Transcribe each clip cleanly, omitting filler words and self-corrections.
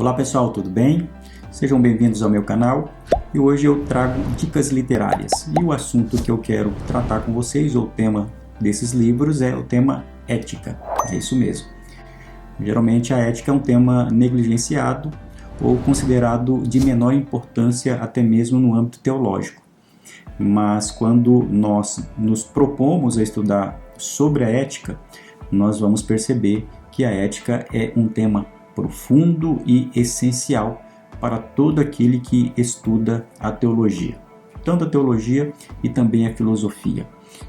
Olá pessoal, tudo bem? Sejam bem-vindos ao meu canal e hoje eu trago dicas literárias. E o assunto que eu quero tratar com vocês, ou o tema desses livros, é o tema ética. É isso mesmo. Geralmente a ética é um tema negligenciado ou considerado de menor importância até mesmo no âmbito teológico. Mas quando nós nos propomos a estudar sobre a ética, nós vamos perceber que a ética é um tema profundo e essencial para todo aquele que estuda a teologia, tanto a teologia e também a filosofia.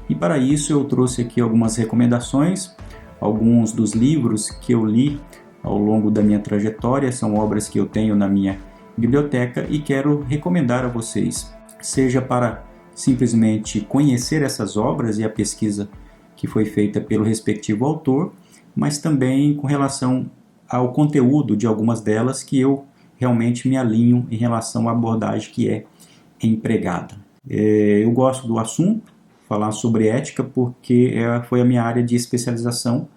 E para isso eu trouxe aqui algumas recomendações, alguns dos livros que eu li ao longo da minha trajetória, são obras que eu tenho na minha biblioteca e quero recomendar a vocês, seja para simplesmente conhecer essas obras e a pesquisa que foi feita pelo respectivo autor, mas também com relação ao conteúdo de algumas delas que eu realmente me alinho em relação à abordagem que é empregada. Eu gosto do assunto, falar sobre ética, porque foi a minha área de especialização.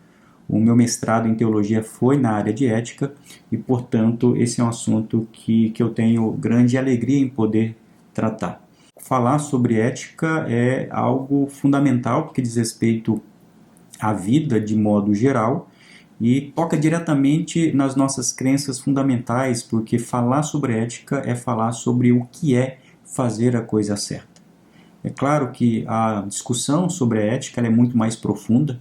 O meu mestrado em teologia foi na área de ética e, portanto, esse é um assunto que eu tenho grande alegria em poder tratar. Falar sobre ética é algo fundamental, porque diz respeito à vida de modo geral, e toca diretamente nas nossas crenças fundamentais, porque falar sobre ética é falar sobre o que é fazer a coisa certa. É claro que a discussão sobre a ética é muito mais profunda,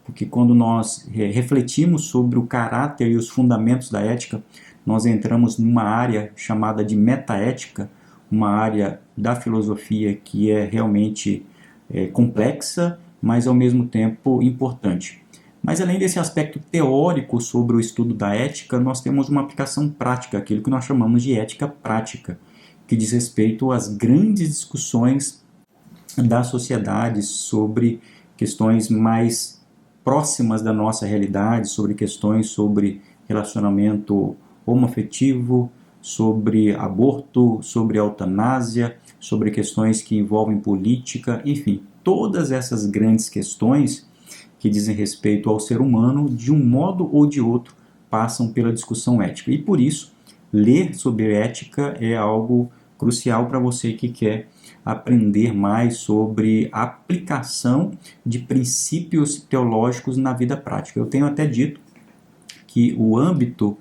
porque quando nós refletimos sobre o caráter e os fundamentos da ética, nós entramos numa área chamada de metaética, uma área da filosofia que é realmente complexa, mas ao mesmo tempo importante. Mas além desse aspecto teórico sobre o estudo da ética, nós temos uma aplicação prática, aquilo que nós chamamos de ética prática, que diz respeito às grandes discussões da sociedade sobre questões mais próximas da nossa realidade, sobre questões sobre relacionamento homoafetivo, sobre aborto, sobre eutanásia, sobre questões que envolvem política, enfim, todas essas grandes questões que dizem respeito ao ser humano, de um modo ou de outro, passam pela discussão ética. E por isso, ler sobre ética é algo crucial para você que quer aprender mais sobre a aplicação de princípios teológicos na vida prática. Eu tenho até dito que o âmbito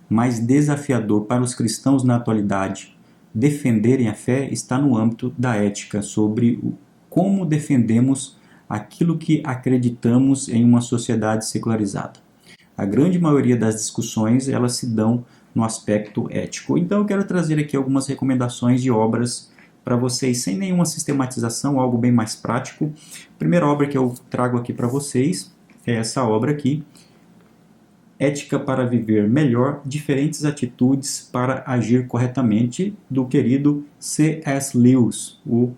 mais desafiador para os cristãos na atualidade defenderem a fé está no âmbito da ética, sobre como defendemos aquilo que acreditamos em uma sociedade secularizada. A grande maioria das discussões elas se dão no aspecto ético. Então eu quero trazer aqui algumas recomendações de obras para vocês, sem nenhuma sistematização, algo bem mais prático. A primeira obra que eu trago aqui para vocês é essa obra aqui, Ética para Viver Melhor, Diferentes Atitudes para Agir Corretamente, do querido C.S. Lewis, o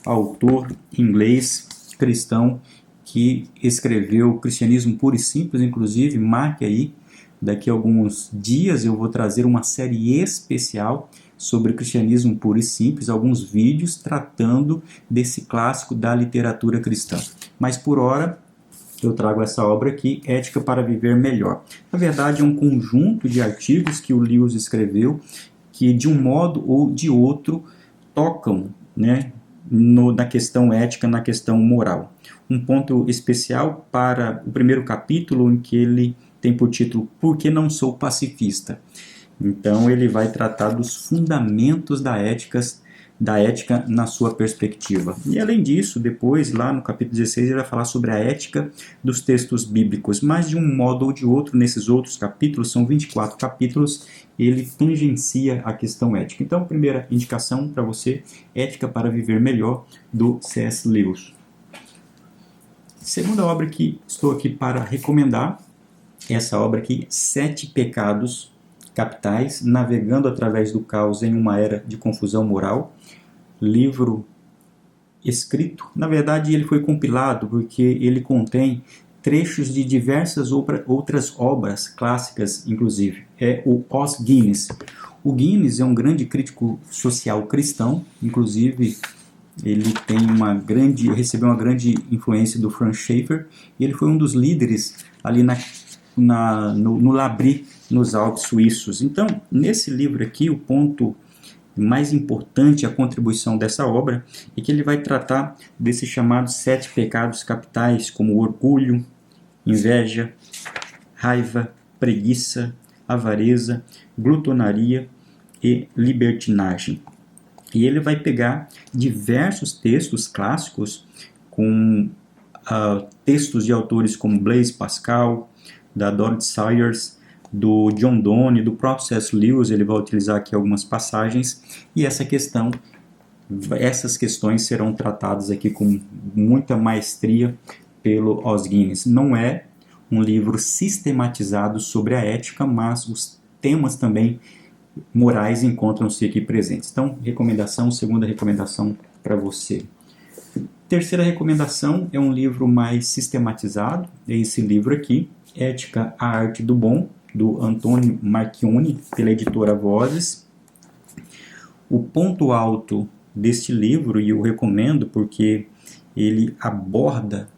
autor inglês cristão que escreveu Cristianismo Puro e Simples. Inclusive, marque aí, daqui a alguns dias eu vou trazer uma série especial sobre Cristianismo Puro e Simples, alguns vídeos tratando desse clássico da literatura cristã. Mas por hora eu trago essa obra aqui, Ética para Viver Melhor. Na verdade é um conjunto de artigos que o Lewis escreveu que de um modo ou de outro tocam, na questão ética, na questão moral. Um ponto especial para o primeiro capítulo, em que ele tem por título Por que não sou pacifista? Então ele vai tratar dos fundamentos da ética na sua perspectiva. E além disso, depois, lá no capítulo 16, ele vai falar sobre a ética dos textos bíblicos, mas de um modo ou de outro, nesses outros capítulos, são 24 capítulos, ele tangencia a questão ética. Então, primeira indicação para você, Ética para Viver Melhor, do C.S. Lewis. Segunda obra que estou aqui para recomendar, essa obra aqui, 7 Pecados Capitais, Navegando através do Caos em uma Era de Confusão Moral, livro escrito, na verdade ele foi compilado porque ele contém trechos de diversas outras obras clássicas, inclusive. É o Os Guinness. O Guinness é um grande crítico social cristão, inclusive ele recebeu uma grande influência do Frank Schaeffer, e ele foi um dos líderes ali no L'Abri, nos Alpes suíços. Então, nesse livro aqui, o ponto mais importante, a contribuição dessa obra, é que ele vai tratar desses chamados 7 pecados capitais, como orgulho, inveja, raiva, preguiça, avareza, glutonaria e libertinagem. E ele vai pegar diversos textos clássicos com textos de autores como Blaise Pascal, da Dorothy Sayers, do John Donne, do próprio C.S. Lewis. Ele vai utilizar aqui algumas passagens, e essas questões serão tratadas aqui com muita maestria pelo Os Guinness. Não é um livro sistematizado sobre a ética, mas os temas também morais encontram-se aqui presentes. Então, segunda recomendação para você. Terceira recomendação é um livro mais sistematizado, é esse livro aqui, Ética, a Arte do Bom, do Antonio Marchionni, pela editora Vozes. O ponto alto deste livro, e eu recomendo porque ele aborda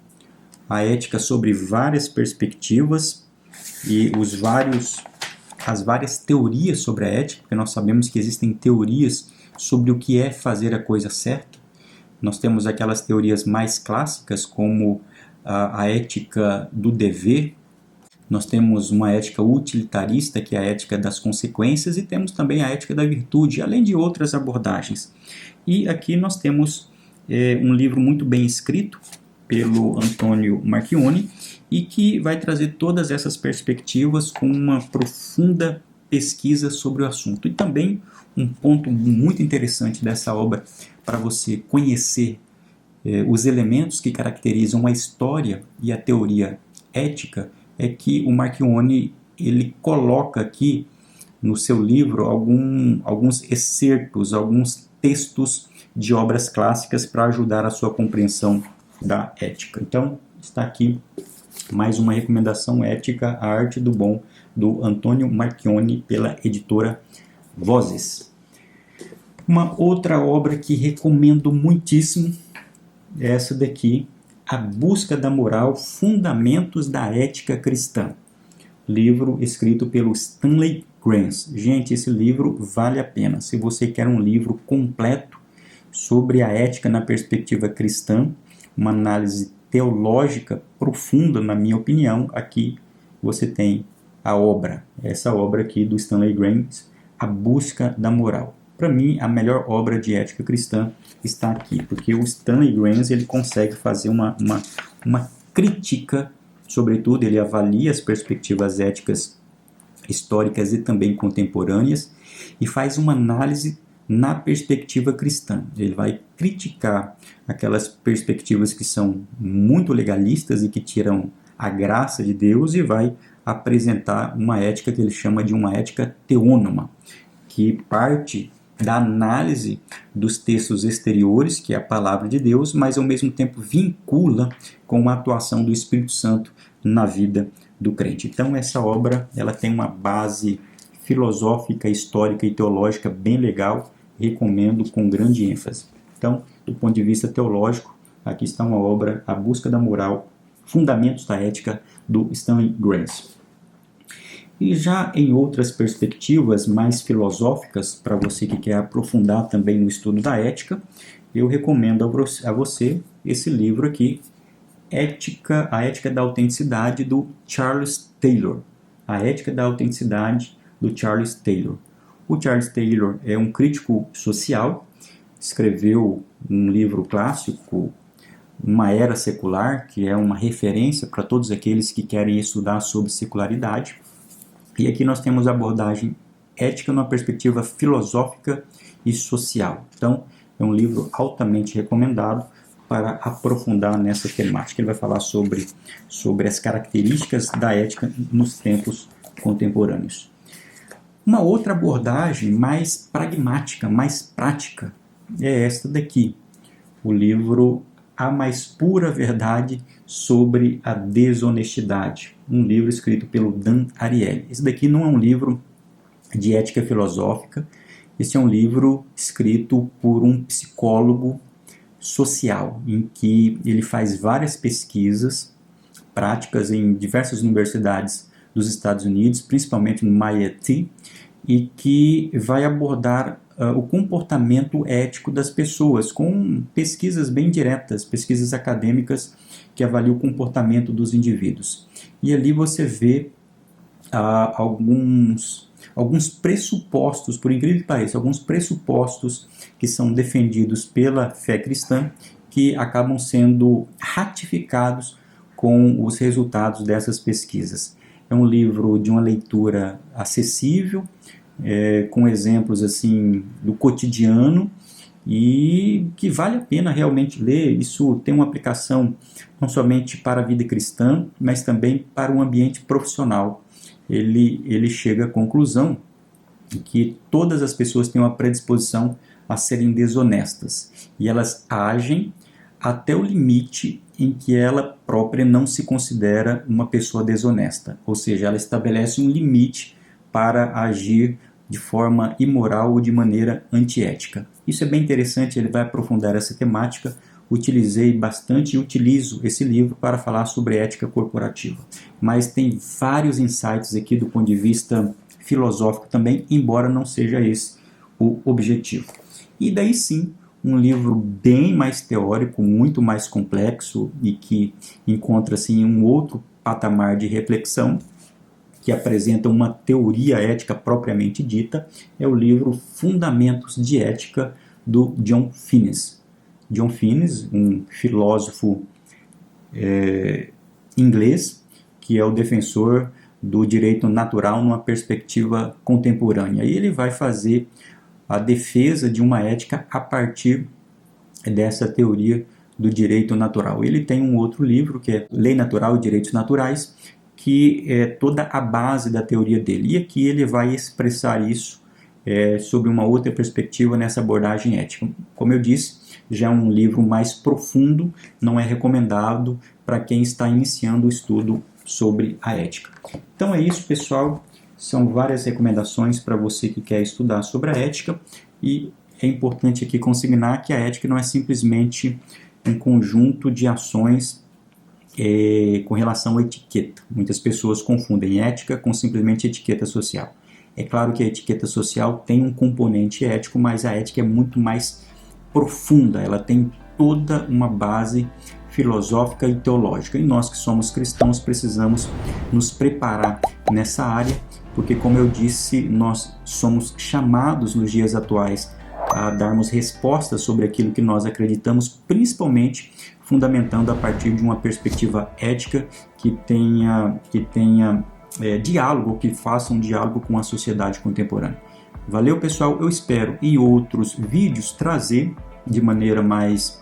a ética sobre várias perspectivas e as várias teorias sobre a ética, porque nós sabemos que existem teorias sobre o que é fazer a coisa certa. Nós temos aquelas teorias mais clássicas, como a ética do dever. Nós temos uma ética utilitarista, que é a ética das consequências, e temos também a ética da virtude, além de outras abordagens. E aqui nós temos um livro muito bem escrito pelo Antonio Marchionni, e que vai trazer todas essas perspectivas com uma profunda pesquisa sobre o assunto. E também um ponto muito interessante dessa obra, para você conhecer os elementos que caracterizam a história e a teoria ética, é que o Marchionni ele coloca aqui no seu livro alguns excertos, alguns textos de obras clássicas para ajudar a sua compreensão da ética. Então, está aqui mais uma recomendação: Ética, a Arte do Bom, do Antonio Marchionni, pela editora Vozes. Uma outra obra que recomendo muitíssimo é essa daqui, A Busca da Moral, Fundamentos da Ética Cristã. Livro escrito pelo Stanley Grenz. Gente, esse livro vale a pena. Se você quer um livro completo sobre a ética na perspectiva cristã, uma análise teológica profunda, na minha opinião, aqui você tem essa obra aqui do Stanley Grenz, A Busca da Moral. Para mim, a melhor obra de ética cristã está aqui, porque o Stanley Grenz ele consegue fazer uma crítica, sobretudo ele avalia as perspectivas éticas históricas e também contemporâneas, e faz uma análise na perspectiva cristã. Ele vai criticar aquelas perspectivas que são muito legalistas e que tiram a graça de Deus, e vai apresentar uma ética que ele chama de uma ética teônoma, que parte da análise dos textos exteriores, que é a palavra de Deus, mas ao mesmo tempo vincula com a atuação do Espírito Santo na vida do crente. Então essa obra ela tem uma base filosófica, histórica e teológica bem legal, recomendo com grande ênfase. Então, do ponto de vista teológico, aqui está uma obra, A Busca da Moral, Fundamentos da Ética, do Stanley Grenz. E já em outras perspectivas mais filosóficas, para você que quer aprofundar também no estudo da ética, eu recomendo a você esse livro aqui, A Ética da Autenticidade, do Charles Taylor. A Ética da Autenticidade, do Charles Taylor. O Charles Taylor é um crítico social, escreveu um livro clássico, Uma Era Secular, que é uma referência para todos aqueles que querem estudar sobre secularidade. E aqui nós temos a abordagem ética numa perspectiva filosófica e social. Então, é um livro altamente recomendado para aprofundar nessa temática. Ele vai falar sobre as características da ética nos tempos contemporâneos. Uma outra abordagem mais pragmática, mais prática, é esta daqui. O livro A Mais Pura Verdade sobre a Desonestidade, um livro escrito pelo Dan Ariely. Esse daqui não é um livro de ética filosófica, esse é um livro escrito por um psicólogo social, em que ele faz várias pesquisas práticas em diversas universidades dos Estados Unidos, principalmente no MIT, e que vai abordar o comportamento ético das pessoas, com pesquisas bem diretas, pesquisas acadêmicas que avaliam o comportamento dos indivíduos. E ali você vê alguns pressupostos, por incrível que pareça, alguns pressupostos que são defendidos pela fé cristã, que acabam sendo ratificados com os resultados dessas pesquisas. É um livro de uma leitura acessível, com exemplos assim do cotidiano, e que vale a pena realmente ler. Isso tem uma aplicação não somente para a vida cristã, mas também para o ambiente profissional. Ele chega à conclusão de que todas as pessoas têm uma predisposição a serem desonestas, e elas agem até o limite em que ela própria não se considera uma pessoa desonesta, ou seja, ela estabelece um limite para agir de forma imoral ou de maneira antiética. Isso é bem interessante, ele vai aprofundar essa temática. Utilizei bastante e utilizo esse livro para falar sobre ética corporativa. Mas tem vários insights aqui do ponto de vista filosófico também, embora não seja esse o objetivo. E daí sim, um livro bem mais teórico, muito mais complexo e que encontra assim um outro patamar de reflexão, que apresenta uma teoria ética propriamente dita, é o livro Fundamentos de Ética, do John Finnes. John Finnes, um filósofo inglês, que é o defensor do direito natural numa perspectiva contemporânea. E ele vai fazer a defesa de uma ética a partir dessa teoria do direito natural. Ele tem um outro livro, que é Lei Natural e Direitos Naturais, que é toda a base da teoria dele. E aqui ele vai expressar isso sobre uma outra perspectiva nessa abordagem ética. Como eu disse, já é um livro mais profundo, não é recomendado para quem está iniciando o estudo sobre a ética. Então é isso, pessoal. São várias recomendações para você que quer estudar sobre a ética, e é importante aqui consignar que a ética não é simplesmente um conjunto de ações com relação à etiqueta. Muitas pessoas confundem ética com simplesmente etiqueta social. É claro que a etiqueta social tem um componente ético, mas a ética é muito mais profunda, ela tem toda uma base filosófica e teológica. E nós que somos cristãos precisamos nos preparar nessa área, porque, como eu disse, nós somos chamados nos dias atuais a darmos respostas sobre aquilo que nós acreditamos, principalmente fundamentando a partir de uma perspectiva ética que tenha diálogo, que faça um diálogo com a sociedade contemporânea. Valeu, pessoal, eu espero em outros vídeos trazer de maneira mais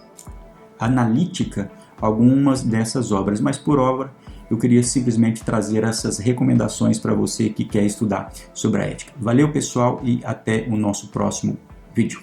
analítica algumas dessas obras, mas por hora eu queria simplesmente trazer essas recomendações para você que quer estudar sobre a ética. Valeu, pessoal, e até o nosso próximo vídeo.